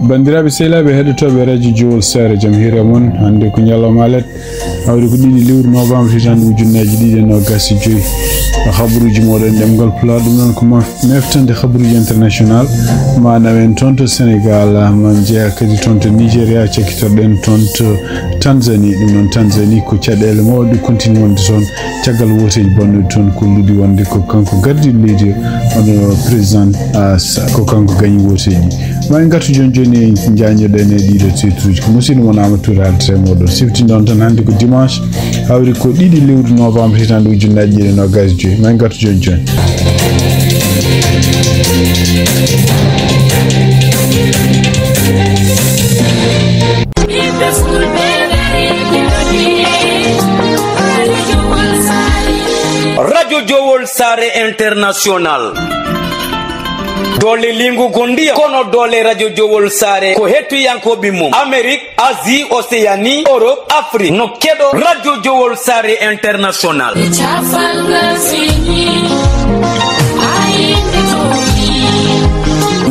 bandiraɓe sehlaɓe heɗotoɓe radio Jowol Sare jaam hiire moon hande ko ñalawma alet awde ko 2 lewru novembre hitande ujunnaji 2025 habaruji moɗon ɗemgal pulaar ɗum noon ko meftande habaruji international manawen toon to Sénégal man jeeya kadi toon to Nigéria cakkitorɗen toon to Tanzanie ɗum noon Tanzanie ko caɗele mawɗe continue wonde toon caggal woteji bonnude toon ko ludi wonde ko kanko gardiɗo leydi ono président ko kanko gañi woteji ma en gartu joni jañoɗen e ɗiɗo titruji ko musidɗo mon Amadou Touré haldete moɗon siftindon tan hande ko dimanche hawri ko 2 lewru novembre hitande ujunnaji 2025 ma en gartu joni Radio Jowol Sare International dole lingu gondia kono dole Radio Jowol Sare ko hettu yankoɓe mum Amérique, Asie, Océanie, Europe, Afrique no keɗo Radio Jowol Sare International.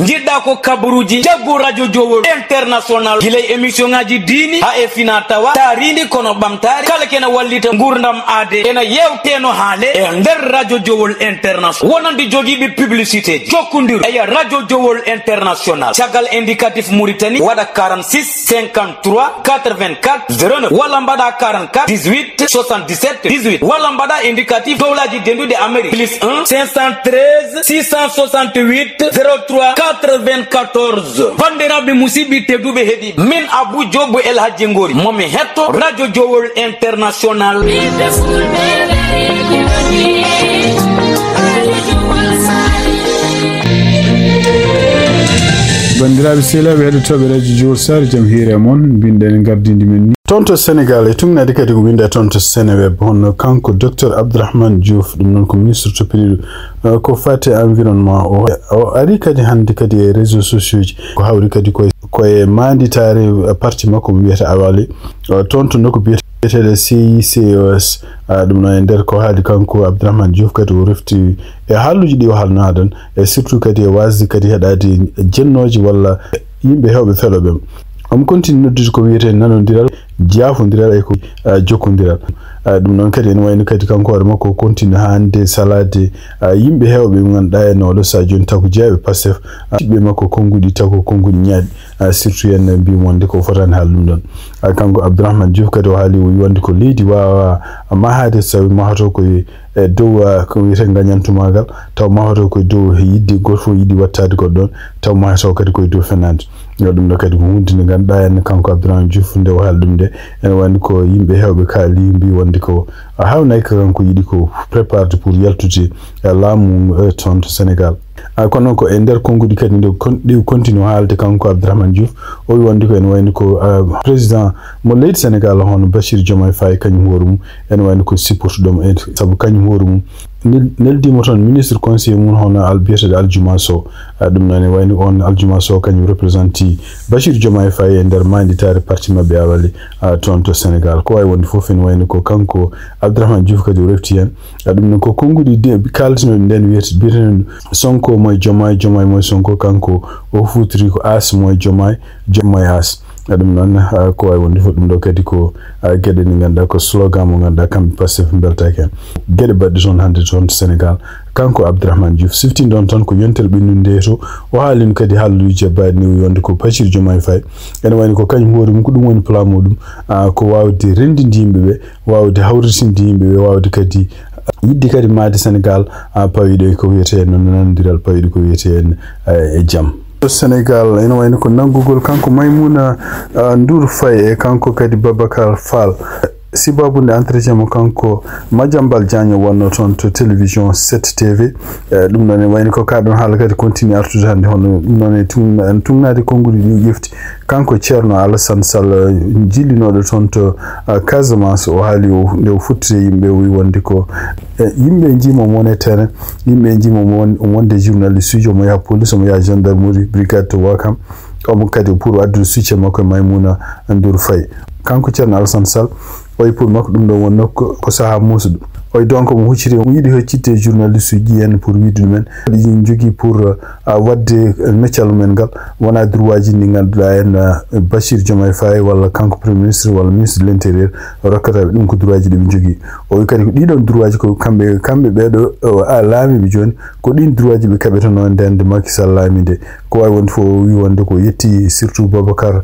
Jiɗɗa ko kabaruji jaggu Radio Jowol International gilay émission ngaji dini ha e fina tawa tarini kono ɓamtare kala kena wallita gurdam ade ena yewteno haale e nder Radio Jowol International wonande jogiɓe publicité jokkodiri eya Radio Jowol International caggal indicatif Mauritanie waɗa 46 53 84 09 walla mbaɗa 44 18 77 18 walla mbaɗa indicatif dowlaji dendude Amérique plus 1 513 668 03 94 bandiraɓe musidɓe tedduɓe heeɗi min Abou Diop El Hadji Ngori momi hetto Radio Jowol International. bandiraɓe sehlaɓe heɗotoɓe radio Jowol Sare jaam hiire moon binden gardidi men ni toon to Sénégal e tugnade kadi ko winde toon to Seneweb hono kanko docteur Abdourahmane Diouf ɗum noon ko ministre topiniɗo ko fati environnement o ari kadi hande kadi e réseaux sociaux ji ko hawri kadi koye manditare parti makko mo wiyata Awali toon to nokku biyeteɗe CICOS ɗum noon e nder ko haali kanko Abdourahmane Diouf kadi o refti e haalluji ɗi o haalno hadan e surtout kadi e wasde kadi heɗade jennoji walla yimɓe hewɓe feloɓe omo continue noddude ko wiyete nanodiral jaafodiral e ko jokkodiral ɗum noon kadi ene wayno kadi kanko hoore makko continue hande salade yimɓe hewɓe ganduɗa en oɗo sa joni taw ko jeeyaɓe Pastef ɓe makko konngudi taw ko konngudi ñaaɗi surtout en mbimonde ko fotani haal ɗum ɗon kanko Abdourahmane Diouf kadi o haali o wonde ko leydi wawa mahade sawi mahoto koye dow ko wiyete gañantumagal taw mahoto koye dow yidde goto fof yiɗi wattade goɗɗon taw mahoto kadi koye dow fenade ɗum ɗo kadi ko hunde nde ganduɗa en kanko Abdourahmane Diouf nde o haali ɗum nde ene wandi ko yimɓe hewɓe kaali mbi wonde ko hawnayka kanko yiɗi ko préparde pour yaltude laamu toon to Sénégal kono noon ko e nder konngudi kadi nde continue haalde kanko Abdourahmane Diouf o wi wonde ko ene wayni ko président mo leydi Sénégal hono Bassirou Diomaye Faye kañum hoore mum ene wayni ko supportuɗomo e saabu kañum hoore mum neldimo toon ministre conseiller mum hono biyeteɗo Aljuma Sow ɗum noon ene wayni on Aljuma Sow kañum représenté Bassirou Diomaye Faye e nder manditare parti mabɓe Awali toon to Sénégal ko wawi wonde fof ene wayni ko kanko Abdourahmane Diouf kadi o refti hen ɗum noon ko konngudi kaltinoɗe nden biyeteɗo Sonko moye Diomaye Diomaye moye Sonko kanko o futiri ko As moye Diomaye Diomaye As ɗum noon ko wawi wonde fof ɗum ɗo kadi ko gueɗe ɗe ganduɗa ko slogan mo ganduɗa kamɓe Pastef beltaki hen gueɗe baɗɗe toon hande toon to Sénégal kanko Abdourahmane Diouf siftindon toon ko yontere ɓennude to o haalino kadi haalluji baɗni wonde ko Bassirou Diomaye Faye ene wayni ko kañum hoore mum ko ɗum woni plan muɗum ko wawde rendinde yimɓeɓe wawde hawritinde yimɓeɓe wawde kadi yidde kadi maade Sénégal pawiɗo ko wiyete en nanodiral pawiɗo ko wiyete en e jaam Sénégal ene wayno ko nanggugol kanko Maymouna Ndour Faye e kanko kadi Babacar Fall sibabude entretien mo kanko Madiambal Diagne wonno toon to télévision 7 TV ɗum noon ene wayni ko kaɗon haala kadi continue artude hande hono ɗum noon e tugnade konngudi ɗi ƴefti kanko Ceerno Alassane Sall jillinoɗo toon to Casamance o haali nde o futtire yimɓe o wi wonde ko yimɓe jimomo won e terrain yimɓe jimomo wonde journaliste uji omo yaha police omo yaha gendarmerie brigade to Wakam omo kadi pour addude soutien makko e Maymouna Ndour Faye kanko Ceerno Alassane Sall o wi pour makko ɗum ɗo wonno ko saha musuɗo oy donc mo hucciri mo yidi hoccite journaliste ji en pour widu men di jogi pour wadde meccal men gal wona droit ji ni ganduda en Bashir Diomaye Faye wala kanko premier ministre wala ministre de l'intérieur rokkata dum ko droit ji de jogi o kadi ko didon droit ji ko kambe bedo laami bi joni ko din droit ji be kabeta non dende Macky Sall laamide ko way won fo wi wonde ko yetti surtout Babacar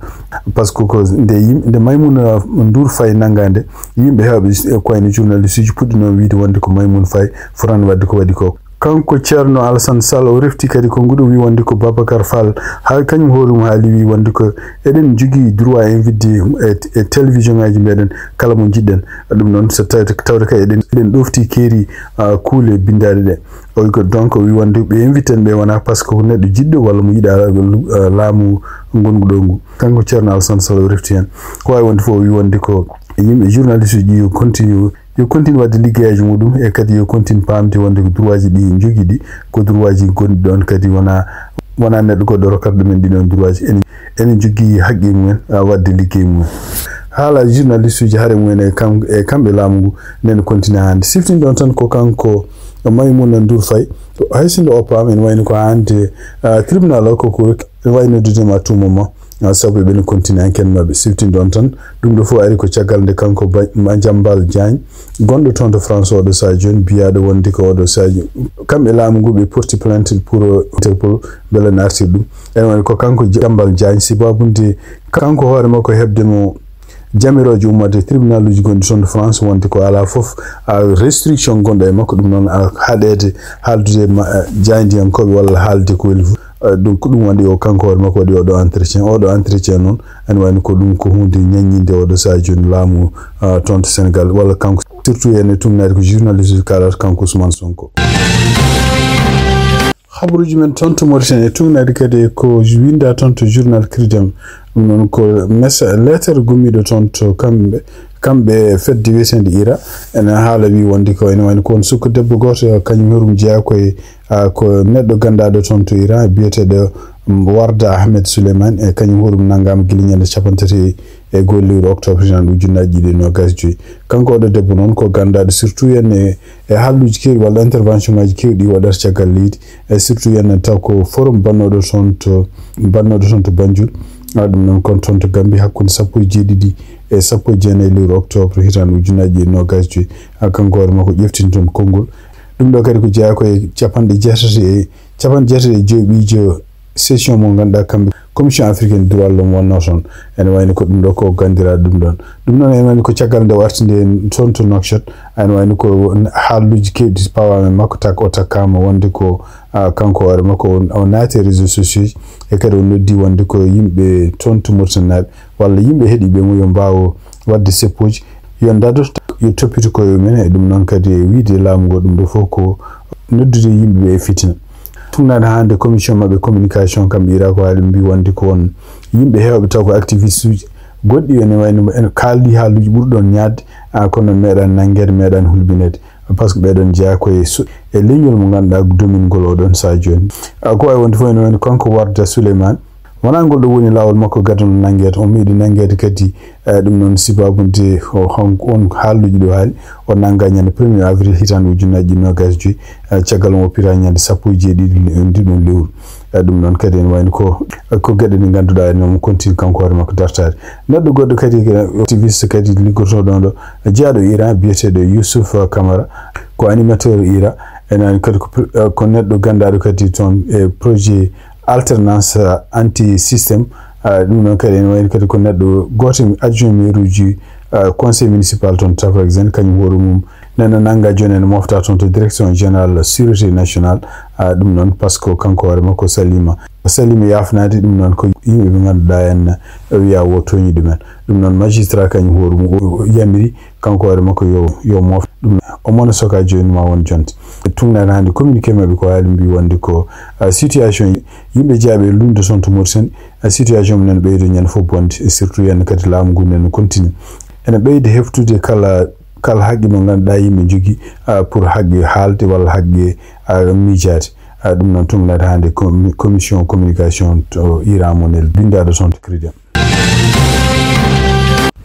parce que ko de Maimouna Ndour Faye nangande yimbe heebe ko en journaliste ji pudino wiide wonde ko Maimouna Faye foran wadde ko wadi ko kanko Thierno Alassane Sall o refti kadi ko ngudo wi wonde ko Babacar Fall ha kanyum horum haali wi wonde ko eden jogi droit invité e télévision ngaji meden kala mo jidden dum non so tawde kay eden dofti keri kuule bindade de o ko donc wi wonde be invité be wana parce que neddo jiddo wala mo yida laamu gongudo ngu kanko Thierno Alassane Sall o refti hen ko way wonde fo wi wonde ko yimbe journaliste ji yo continue wadde liggéeyaji mudum e kadi yo continue pamti wonde ko droit ji di jogi di ko droit ji gondi don kadi wana neddo goddo rokkata men di don droit ji en jogi haqqi mumen wadde liggéey mumen hala journaliste ji hare mumen e kambe laamu nen continue hande siftin don tan ko kanko Maimouna Ndour Faye haysindo o pam en wayno ko hande tribunal ko wayno dudema tout moment sabu ben continue enken mabbe siftin don tan dum do fo ari ko ciagal de kanko Madiambal Diagne gondo ton de France o do sa joni biado wonde ko do sa kambe laamu go be porti plainte pour Interpol bela narti dum en woni ko kanko Madiambal Diagne sibabunde kanko hoore mako hebde mo jamiroje ummade tribunal uji gondi ton de France wonde ko ala fof restriction gondo e makko dum non haadede haldude Diagne en ko wala halde ko donc dum wandi o kanko hoore makko wadi o do entretien non en wani ko dum ko hunde nyanyinde o do sa joni laamu ton to Sénégal wala kanko surtout en tumnade ko journaliste kala kanko Ousmane Sonko khabruji men tonto Mauritanie tumnade kadi ko winda tonto journal Cridem non ko letter gumido tonto kambe fedde wesende ira en haala wi wonde ko en wani kon sukko debbo goto kanyum horum jeya ko neddo gandado tonto ira biyetedo Warda Ahmed Suleiman e kanyum horum nangam gilinyande capantati e golliru octobre tan ujunnaji de no gasjoy kanko do debbo non ko gandado surtout en e halluji kewi wala intervention ngaji kewdi wadar ciagal leydi e surtout en taw ko forum bannodo tonto Banjul dum non kon tonto Gambie hakkunde 17 e 19 octobre hitan ujunnaji no gasjoy kanko hoore mako jeftinton kongol dum do kadi ko jeya ko e capande jeetati jobijo session mo ganda kambe commission africaine droit l'homme wonno ton en wayni ko dum do ko gandira dum don en wayni ko ciagal de wartinde tonto Nouakchott en wayni ko haaluji kewdi pawa makko tak o takama wonde ko kanko hoore makko o naati réseaux sociaux e kadi o noddi wonde ko yimbe tonto Mauritanie walla yimbe hedi be mo yo mbawo wadde seppoji yo ndado yo toppito ko men e dum non kadi wiide laamu go dum do foko noddude yimbe be fitina tunade hande commission mabbe communication kam ira ko hali mbi wonde ko won yimbe heewbe taw ko activiste uji goddi en wayno en kaldi haaluji burdon nyaade kono medan nangede medan hulbinede parce que bedon jeya ko e leñol mo ganda domin gol odon sa joni ko way wonde fo en wayno kanko Warda Suleiman wona ngol do woni lawol makko gadon nangede on meedi nangede kadi dum non sibabunde on haaluji do haali on nanga nyande 1er avril hitan ujunnaji no gasjoy ciagal mo pira nyande 17 ndidon lewru dum non kadi en wayno ko gede ni ganduda en mo continue kanko hoore makko dartade neddo goddo kadi activiste kadi liggoto don do jeado Iran biyetedo Youssouf Camara ko animateur Ira en kadi ko neddo gandado kadi ton projet alternance anti-system dum non kadi en wayno kadi ko neddo goto adjoint maire conseil municipal ton par exemple kanyum hoore mum nana nanga joni no mofta ton to direction générale sécurité nationale dum non parce que kanko hoore makko Salima yafnade dum non ko yimbe be ganduda en wiya wotoni dum non magistrat kanyum hoore mum yamiri kanko hoore makko yo mofta dum o mona soka joni ma won jonti tungna hande communiqué mabbe ko haali mbi wonde ko situation yimbe jaabe lundo son to Mauritanie situation men beydo nyen fo bonde et surtout en kadi laamu gunen continue en beyde heftude kala haqqi mo ganduda yimbe jogi pour haqqi haalde walla haqqi miijade dum non tumnade hande commission communication to Iran monel bindado son to Cridem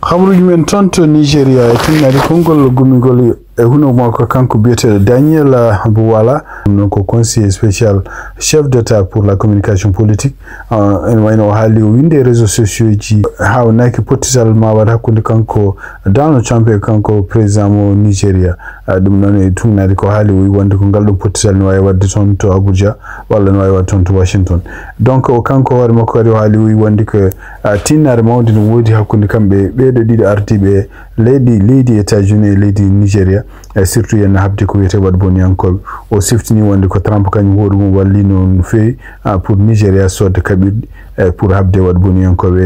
khabruji men tonto Nigeria e tumnade kongol gumigol huno mako kanko biete Daniel Bouwala ko conseiller spécial chef d'état pour la communication politique en wayno hali winde réseaux sociaux ji hawnaki potisal ma wada hakkunde kanko Donald Trump e kanko président mo Nigeria dum non e tunnade ko hali wi wonde ko galdo potisal no way wadde ton to Abuja walla no way wadde ton to Washington donc o kanko wari makko wari hali wi wonde ko tinnare mawde no wodi hakkunde kambe beedo didi artibe leydi États-Unis leydi Nigeria surtout yenna habde ko wiyete wad boniyankoɓe o siftini wonde ko Trump kañum hoɗum mum walli no fewi pour Nigeria sodde kaɓirɗe pour habde wad boniyankoɓe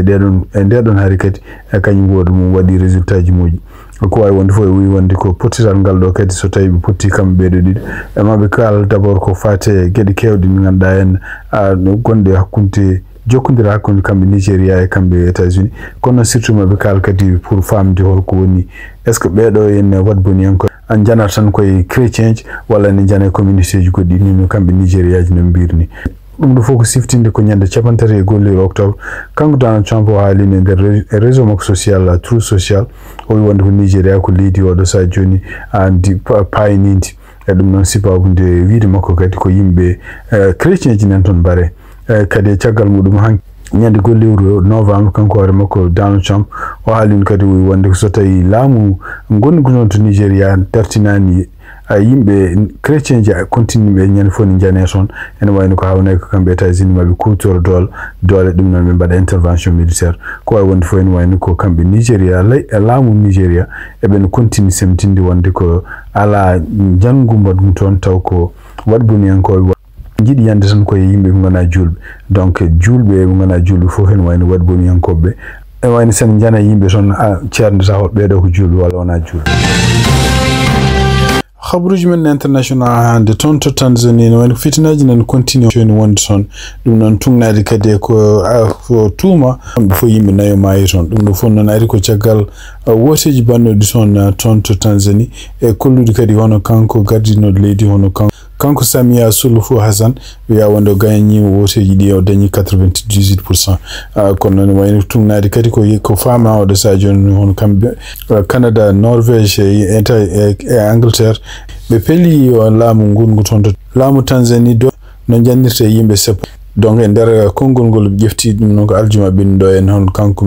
e ndeɗon hari kadi kañum hoɗum mum waɗi résultat ji moƴƴi ko way wonde fof wi wonde ko pottital ngal ɗo kadi so tawi ɓe potti kamɓe ɓeɗo ɗiɗo e maɓe kala d' abord ko fate gueɗe kewɗe ɗe ganduɗa hen no gonɗe hakkunde jokkondira hakkunde kamɓe Nigeria e kamɓe États-Unis kono surtout maɓe kala kadi pour famde holko woni est ce que ɓeɗo en wad boniyankoɓe an janata tan koye chrétien ji walla ne jana communauté ji goɗɗi ni no kamɓe Nigeria ji no mbirni ɗum ɗo fof ko siftinde ko ñande 3 octobre kanko Donald Trump o haali ne nder réseau makko social Truth Social o wi wonde ko Nigeria ko leydi oɗo sa joni andi payinidi e ɗum noon sibabude wiide makko kadi ko yimɓe chrétien ji nan toon bare kadi e caggal muɗum han ñande gollewru novembre kanko hoore makko Donald Trump o haalino kadi wonde so tawi laamu gonnugo noon to Nigeria dartinani yimɓe chrétien ji continue ɓe ñande fof ne jane toon ene wayno ko hawnay ko kamɓe États-Unis maɓe kutoro doole ɗum noon ɓe mbaɗa intervention militaire ko wawi wonde fof ene wayno ko kamɓe Nigeria laamu Nigeria eɓen continue semtinde wonde ko ala jangumba ɗum toon taw ko waɗ boniyankoɓe jiɗi yande tan koye yimɓe ɓe gona julɓe donc julɓe ɓe gona julɓe fof hen wayno waɗ boniyankoɓe e wayno sen jana yimɓe toon ceerdata hoɓe ɓeɗo ko julɓe walla wona julɓe khabruji men international hande ton to Tanzania no fitnaji nan continue joni wonde ton dum non tungnade kadi ko tuma fo yimbe nayo mayi ton dum do fon non ari ko caggal woseji bannodi ton to Tanzania e kollude kadi hono kanko gardino leydi hono kanko Samia Suluhu Hassan wiya wonde gagni woseji di o dañi 98% kono non wayno tungnade kadi ko fama o de sa joni hono kambe Canada Norvège e Angleterre be peli laamu ngungu tonto laamu Tanzania do no jannirte yimbe sepp donc e nder kongol ngol jefti dum non ko aljuma bindo en hon kanko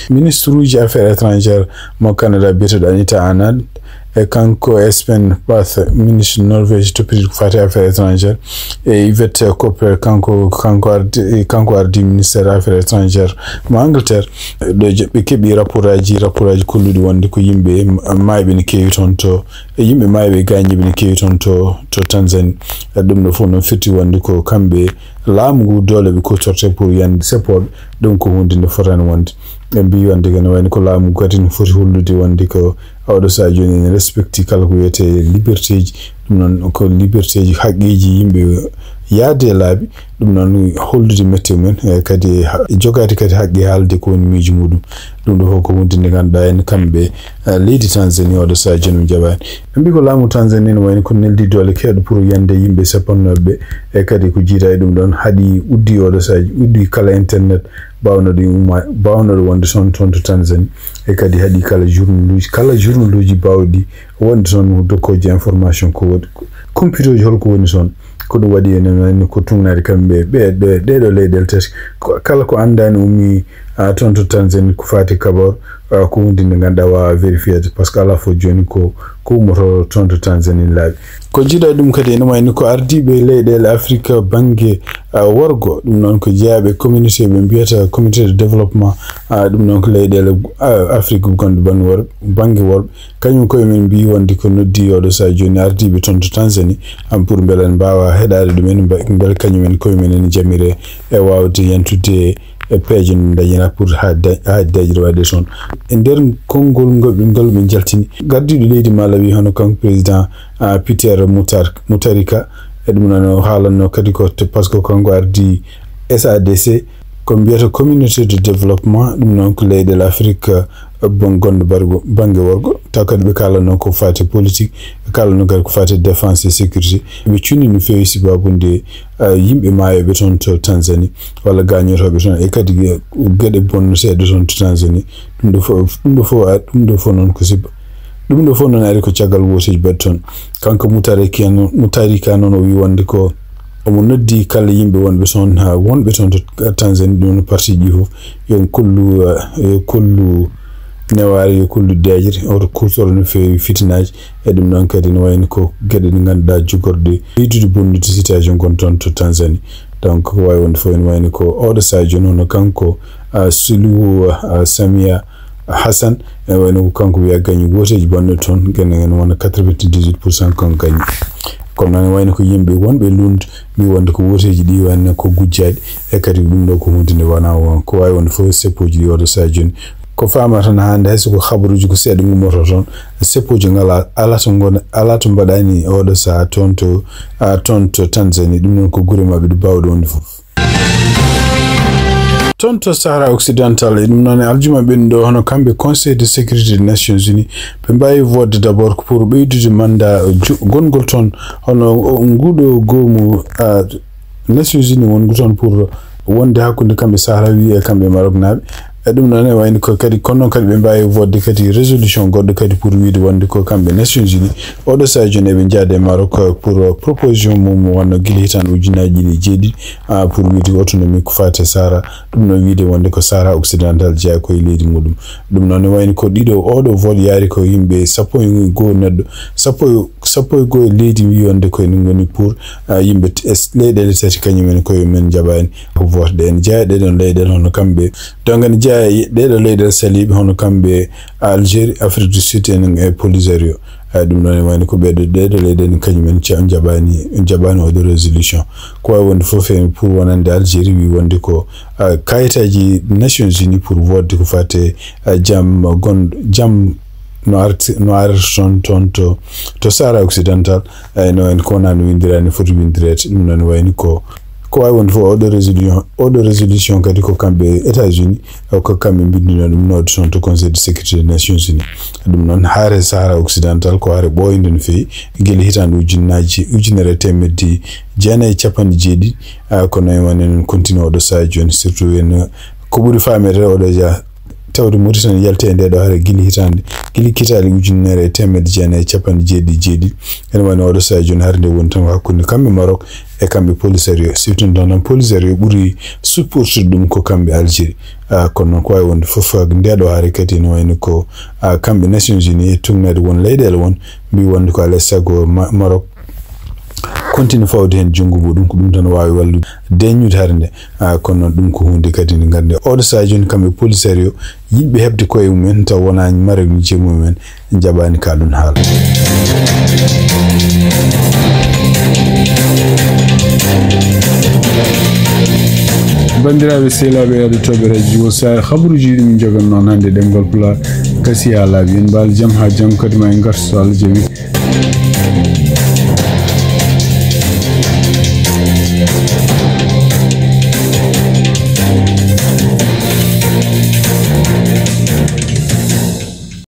ministre uji affaires étrangères mo Canada biyeteɗo Anita Anand e kanko Espen Bath ministre Norvège to pedi fate affaires étrangères e Yvette Copper kanko ardi ministère affaires étrangères mo Angleterre do be kebi rapportaji kolludi wonde ko yimbe maybe ne kewi ton to yimbe maybe gañi ne kewi ton to Tanzania dum no fo non fitti wonde ko kambe laamu dole be ko torte pour yande support donc ko hunde ne fotan wonde e mbi wonde gana wayno ko laamu gati no foti hollude wonde ko awdo sa joni ne respecti kala ko wiyete liberté ji dum non ko liberté ji haqqeji yimbe yaade laabi dum non hollude mette men kadi jogati kadi haqqe haalde ko woni miiji mudum dum do ko hunde ne ganda en kambe leydi Tanzania awdo sa joni jabani mbi ko laamu Tanzania no wayno ko neldi dole keedo pour yande yimbe sappannobe e kadi ko jiita e dum don hadi uddi awdo sa uddi kala internet bawnoɗo wonde ton to Tanzania e kadi haɗi kala journal bawɗi wonde toon dokkoji information ko wodi computer ji holko woni toon ko ɗum waɗi enen ko tungnade kamɓe ɗeɗo leyɗele tati kala ko andani ummi ton to Tanzania ko fati kabar ko hunde nde ganduɗa wawa vérifiede par ce que ala fof joni ko ummoto ton to Tanzania laaɓi ko jiiɗa ɗum kadi ene wayni ko ardiɓe leyɗele Afrique banggue worgo ɗum noon ko jeeyaɓe communauté ɓe mbiyata communauté de développement ɗum noon ko leyɗele Afrique gonɗe banggue worɓe kañum koye men mbi wonde ko noddi oɗo sa joni ardiɓe ton to Tanzania pour beele en mbawa heɗade ɗumen beele kañumen koye men ene jamire e wawde yantude e peeje dañira pour ha dajire waɗe toon e nder konngol ngol ɓe jaltini gardiɗo leydi Malawi hono kanko président Peter Mutharika e ɗum noon haalanno kadi ko par ce que kanko ardi SADC ko mbiyata communauté de développement ɗum noon ko leyɗele Afrique gonɗe banggue worgo taw kadi ɓe kalanno ko fati politique ɓe kalanno kadi ko fati défense et sécurité ɓe cunni no fewi sibabude yimɓe maayoɓe toon to Tanzania walla gañotoɓe toon e kadi gueɗe bonnoteɗe toon to Tanzania ɗum ɗo fof noon ko sibba dum do fondo na ko ciagal woteji betton kanko mutari kano no wi wonde ko omo noddi kala yimbe wonbe son ha wonbe ton to Tanzanie dum parti ji fof yo kullu newari kullu dejir o kursor no fe fitinaji e dum non kadi no wayni ko gede ni ganda jugorde yidude bonnude situation gon ton to Tanzanie donc way wonde fo en wayni ko odo sajo non kanko Suluhu Samia Hassan e wayni ko kanko wiya gagni woteji bonno ton genen wona 98% kan gagni comme nan wayni ko yimbe wonbe lund mi wonde ko woteji di wanne ko gujjaadi e kadi dum do ko hunde wana won ko way wonde fo seppoji di odo sajo ko famata na hande hay ko khabaruji ko seede mum moto ton seppoji ngala ala to badani odo sa tonto Tanzanie dum non ko gure mabbe du bawdo wonde fof tonto Sahara Occidental dum non aljuma bendo hono kambe Conseil de sécurité des Nations Unies be mbawi vote d'abord pour beydude manda gongol ton hono ngudo gomu Nations Unies won guton pour wonde hakkunde kambe Sahara wi e kambe Maroc nabe dum non wayni ko kadi kono kadi be mbawi vote kadi résolution goddo kadi pour wiide wonde ko kambe Nations Unies odo sa jone be jaade Maroc pour proposition mum wonno gilitan ujinaji jeedi pour wiide autonomie ko fate Sahara dum non wiide wonde ko Sahara Occidental jaa ko leydi mudum dum non wayni ko dido odo vote yaari ko yimbe sappo go neddo sappo go leydi wi wonde ko ni ngoni pour yimbe leydele tati kanyumen ko men jabani ko vote den jaade don leydel hono kambe dongani dedo leydel salibe hono kambe Algérie Afrique du Sud en Polisario dum non wayni ko bedo dedo leydel kanyumen ci jabani o de résolution ko wonde fofen pour wonande Algérie wi wonde ko kayitaji Nations Unies pour vote ko fate jam no arson tonto to Sahara Occidental no en konan windirani foto windiret dum non wayni ko way won fo odo résolution kadi ko kambe États-Unis ko kambe bindino dum no son to Conseil de sécurité des Nations Unies dum non haare Sahara Occidental ko haare boyinde no fi gel hitandu ujunere temeddi jana e capandi jeedi ko no wanen continue odo sa joni surtout en ko buri famere odo ja tawde Mauritanie yalte ende do haare gili kitali ujunere temeddi jana e capandi jeedi en wani odo sa joni harde won tan hakkunde kambe Maroc e kambe Polisario surtout don Polisario buri support dum ko kambe Algérie kono ko ay wonde fof ndedo haare kati no wayni ko kambe Nations Unies tungnade won leydel won bi wonde ko ala sago Maroc continue fawde hen jungu budum ko dum tan waawi wallude deñude harde kono dum ko hunde kadi ni gande odo sa joni kambe Polisario yibbe hebde koye mumen taw wona Maroc ni jemu mumen jabani ka dun haal bandiraɓe sehlaɓe heɗotoɓe radio sa habaruji ɗum jogan noon hannde ɗemgal pula kasi ha laaɓi en mbaali jaam ha jaam kadi ma en garto Allah jaami